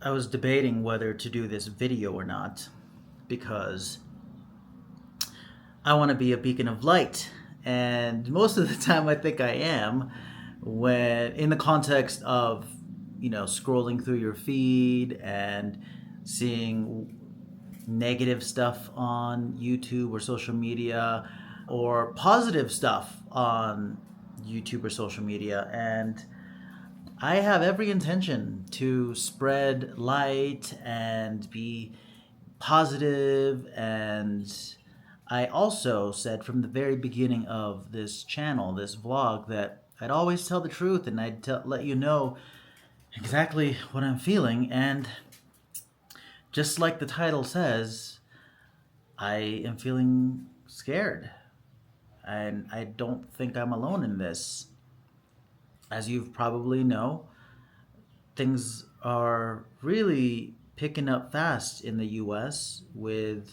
I was debating whether to do this video or not because I want to be a beacon of light. And most of the time, I think I am when in the context of, scrolling through your feed and seeing negative stuff on YouTube or social media or positive stuff on YouTube or social media. And I have every intention to spread light and be positive, and I also said from the very beginning of this channel, this vlog, that I'd always tell the truth and let you know exactly what I'm feeling. And just like the title says, I am feeling scared. And I don't think I'm alone in this. As you probably know, things are really picking up fast in the US with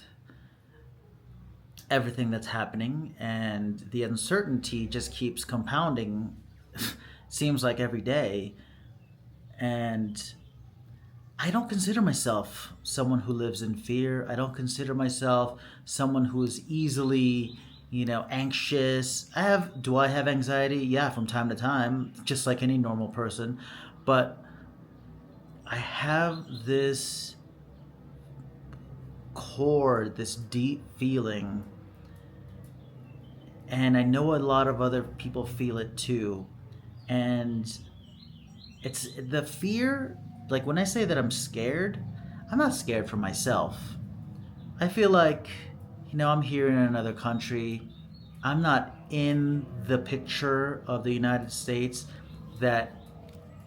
everything that's happening, and the uncertainty just keeps compounding. Seems like every day. And I don't consider myself someone who lives in fear. I don't consider myself someone who is easily, anxious. Do I have anxiety? Yeah, from time to time, just like any normal person. But I have this core, this deep feeling, and I know a lot of other people feel it too. And it's the fear, like when I say that I'm scared, I'm not scared for myself. I feel like, I'm here in another country. I'm not in the picture of the United States that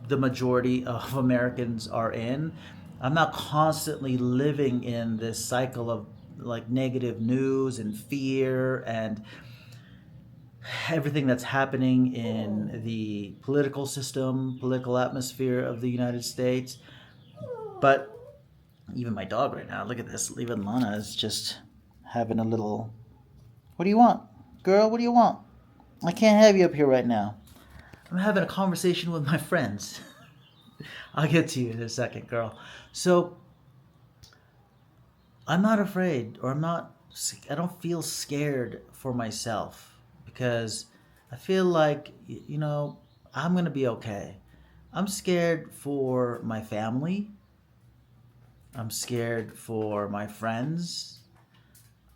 the majority of Americans are in. I'm not constantly living in this cycle of like negative news and fear and everything that's happening in the political system, political atmosphere of the United States. But even my dog right now, look at this. Even Lana is just having a little. What do you want? Girl, what do you want? I can't have you up here right now. I'm having a conversation with my friends. I'll get to you in a second, girl. So I'm not afraid, or I don't feel scared for myself because I feel like, I'm going to be okay. I'm scared for my family. I'm scared for my friends.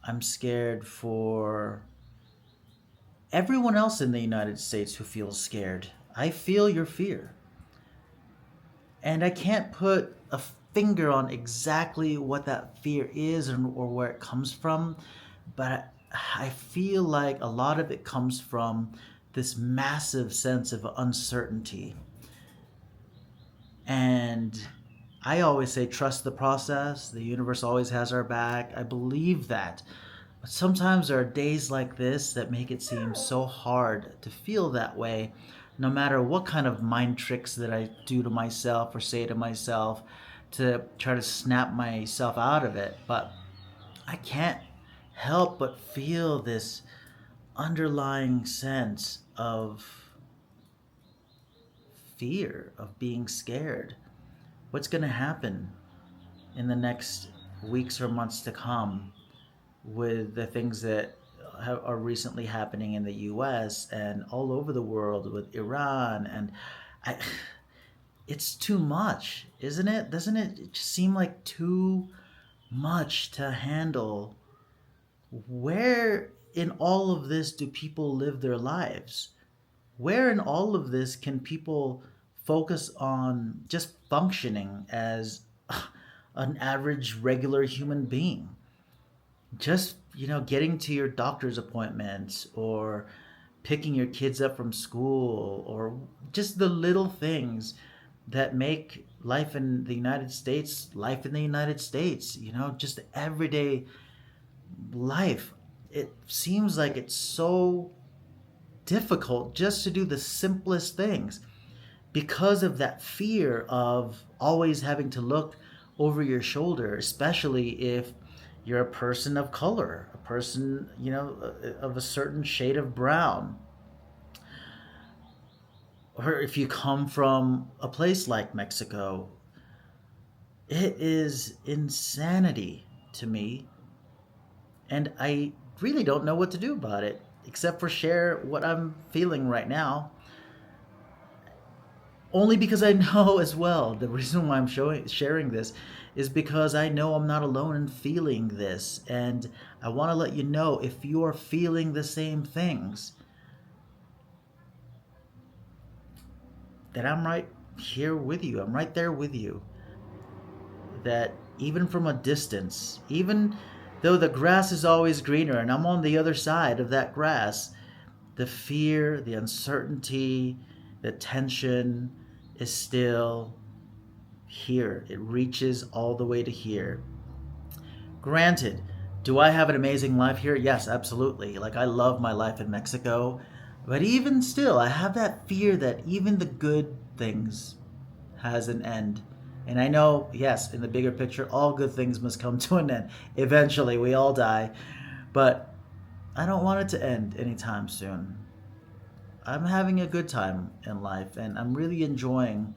I'm scared for everyone else in the United States who feels scared. I feel your fear. And I can't put a finger on exactly what that fear is or where it comes from, but I feel like a lot of it comes from this massive sense of uncertainty. And I always say, trust the process. The universe always has our back. I believe that. But sometimes there are days like this that make it seem so hard to feel that way, no matter what kind of mind tricks that I do to myself or say to myself to try to snap myself out of it. But I can't help but feel this underlying sense of fear, of being scared. What's going to happen in the next weeks or months to come with the things that are recently happening in the US and all over the world with Iran? And I, it's too much, isn't it? Doesn't it just seem like too much to handle? Where in all of this do people live their lives? Where in all of this can people focus on just functioning as an average regular human being? Just, getting to your doctor's appointments or picking your kids up from school or just the little things that make life in the United States, just everyday life. It seems like it's so difficult just to do the simplest things because of that fear of always having to look over your shoulder, especially if you're a person of color, a person, of a certain shade of brown, or if you come from a place like Mexico. It is insanity to me, and I really don't know what to do about it except for share what I'm feeling right now. Only because I know as well, the reason why I'm sharing this is because I know I'm not alone in feeling this, and I want to let you know if you are feeling the same things, that I'm right here with you. I'm right there with you. That even from a distance, even though the grass is always greener and I'm on the other side of that grass, the fear, the uncertainty, the tension is still here. It reaches all the way to here. Granted, do I have an amazing life here? Yes, absolutely. Like, I love my life in Mexico. But even still, I have that fear that even the good things has an end. And I know, yes, in the bigger picture, all good things must come to an end. Eventually, we all die. But I don't want it to end anytime soon. I'm having a good time in life, and I'm really enjoying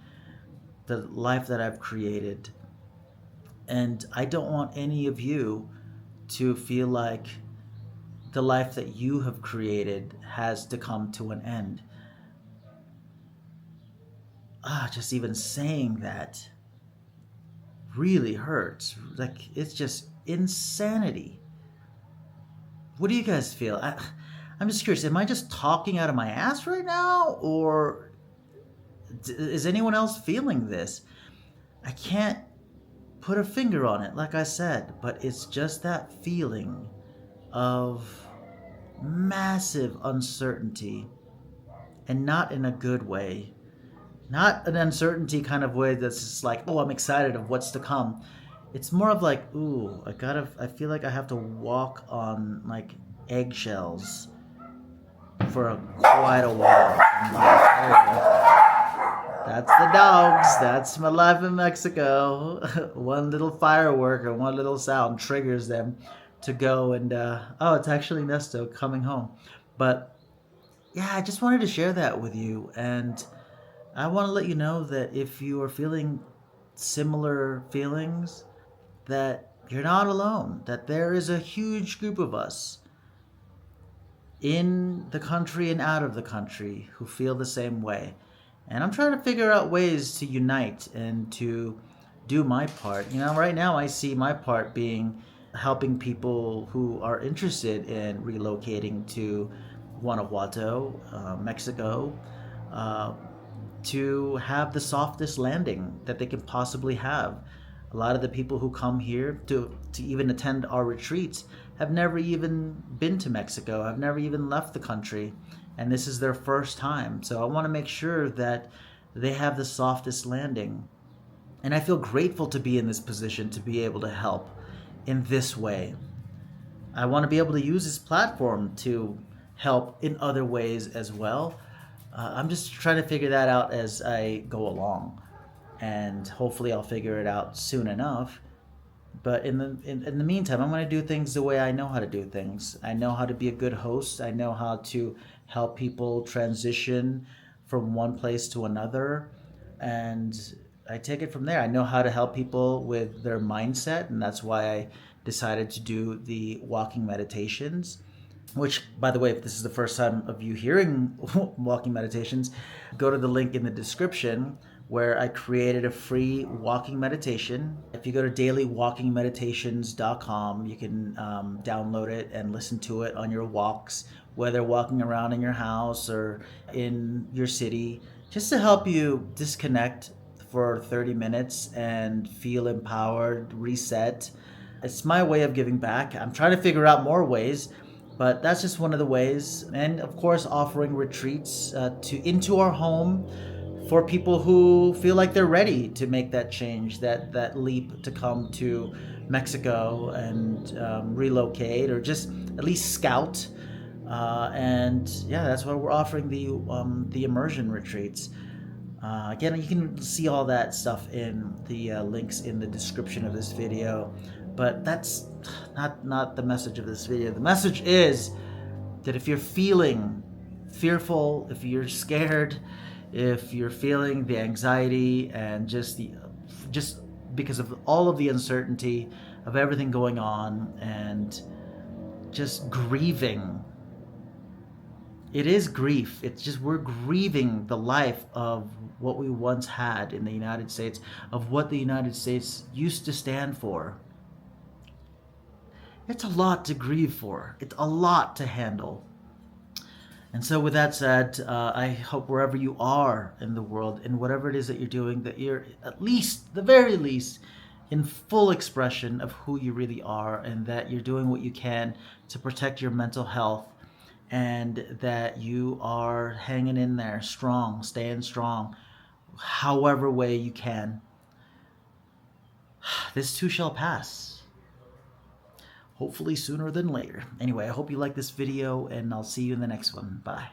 the life that I've created. And I don't want any of you to feel like the life that you have created has to come to an end. Just even saying that really hurts. Like, it's just insanity. What do you guys feel? I'm just curious. Am I just talking out of my ass right now? Or is anyone else feeling this? I can't put a finger on it, like I said, but it's just that feeling of massive uncertainty, and not in a good way. Not an uncertainty kind of way that's just like, oh, I'm excited of what's to come. It's more of like, ooh, I feel like I have to walk on like eggshells for quite a while. That's the dogs. That's my life in Mexico. One little firework or one little sound triggers them to go and, oh, it's actually Nesto coming home. But yeah, I just wanted to share that with you. And I want to let you know that if you are feeling similar feelings, that you're not alone, that there is a huge group of us in the country and out of the country who feel the same way. And I'm trying to figure out ways to unite and to do my part. You know, right now I see my part being helping people who are interested in relocating to Guanajuato, Mexico, to have the softest landing that they can possibly have. A lot of the people who come here to even attend our retreats have never even been to Mexico, have never even left the country, and this is their first time. So I want to make sure that they have the softest landing. And I feel grateful to be in this position to be able to help in this way. I want to be able to use this platform to help in other ways as well. I'm just trying to figure that out as I go along, and hopefully I'll figure it out soon enough. But in the meantime, I'm going to do things the way I know how to do things. I know how to be a good host. I know how to help people transition from one place to another, and I take it from there. I know how to help people with their mindset, and that's why I decided to do the walking meditations. Which, by the way, if this is the first time of you hearing walking meditations, go to the link in the description where I created a free walking meditation. If you go to dailywalkingmeditations.com, you can download it and listen to it on your walks, whether walking around in your house or in your city, just to help you disconnect for 30 minutes and feel empowered, reset. It's my way of giving back. I'm trying to figure out more ways, but that's just one of the ways. And of course, offering retreats into our home for people who feel like they're ready to make that change, that leap to come to Mexico and relocate, or just at least scout. And yeah, that's why we're offering the immersion retreats. Again, you can see all that stuff in the links in the description of this video. But that's not the message of this video. The message is that if you're feeling fearful, if you're scared, if you're feeling the anxiety and just because of all of the uncertainty of everything going on and just grieving. It is grief. It's just we're grieving the life of what we once had in the United States, of what the United States used to stand for. It's a lot to grieve for. It's a lot to handle. And so with that said, I hope wherever you are in the world, in whatever it is that you're doing, that you're at least, the very least, in full expression of who you really are, and that you're doing what you can to protect your mental health, and that you are hanging in there strong, staying strong, however way you can. This too shall pass. Hopefully sooner than later. Anyway, I hope you like this video, and I'll see you in the next one. Bye.